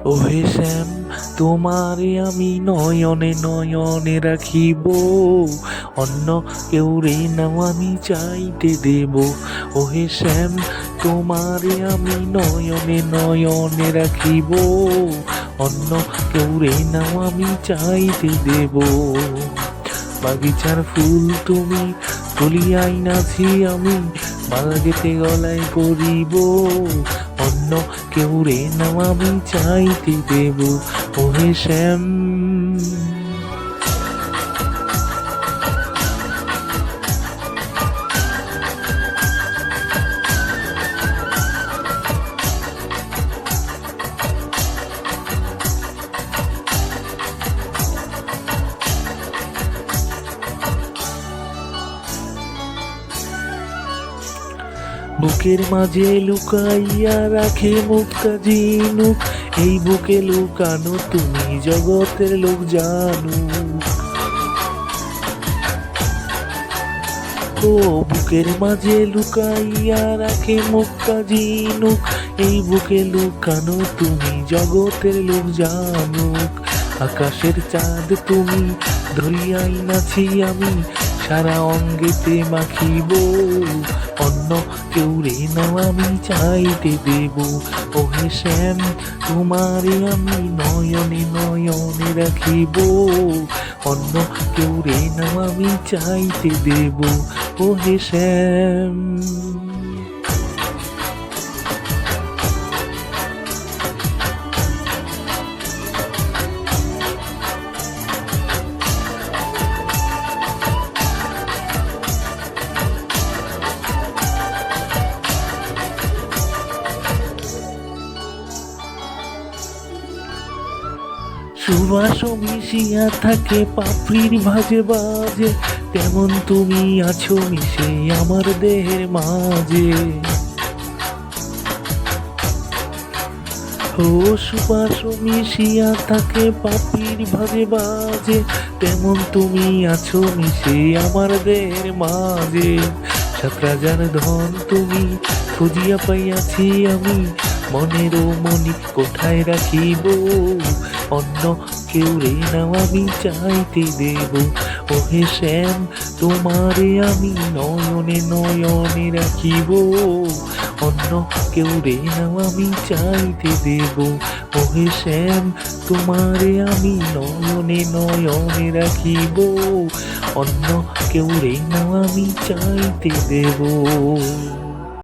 ওহে শ্যাম, তোমারে আমি নয়নে নয়নে রাখিব, অন্য কেউ রে নাও আমি চাইতে দেব। ওহে শ্যাম, তোমারে আমি নয়নে নয়নে রাখিব, অন্য কেউ রে নাও আমি চাইতে দেব। বাগিচার ফুল তুমি তুলিয়াই নাছি আমি, মালা গেতে গলায় পরিব, অন্য কেউ রে নাও আমি চাইতে দেব। ওহে শ্যাম, বুকের মাঝে লুকাইয়া রাখে মুক্তা ঝিনুক, এই বুকে লুকানো তুমি জগতের লোক জানু। ও বুকের মাঝে লুকাইয়া রাখে মুক্তা ঝিনুক, এই বুকে লুকানো তুমি জগতের লোক জানুক। আকাশের চাঁদ তুমি ধরিয়াই নাছি আমি, সারা অঙ্গেতে মাখিব, অন্য কেউ রে নাও আমি চাইতে দেব। ওহে শ্যাম, তোমারে আমি নয়নে নয়নে রাখিব, অন্য কেউ রে নাও আমি চাইতে দেব। ওহে শ্যাম, সুবাস মিশিয়া থাকে পাপড়ির ভাজে বাজে, তেমন তুমি আছো মিশে আমার দেহের মাঝে। ও সুবাস মিশিয়া থাকে পাপড়ির ভাজে বাজে, তেমন তুমি আছো মিশে আমার দেহের মাঝে। সাত রাজার ধন তুমি খুঁজিয়া পাইয়াছি আমি, মনেরও মনি কোথায় রাখিব, অন্য কেউ রে নাও আমি চাইতে দেব। ওহে শ্যাম, তোমারে আমি নয়নে নয়নে রাখিব, অন্য কেউ রে নাও আমি চাইতে দেব। ওহে শ্যাম, তোমারে আমি নয়নে নয়নে রাখিব, অন্য কেউ রে নাও আমি চাইতে দেব।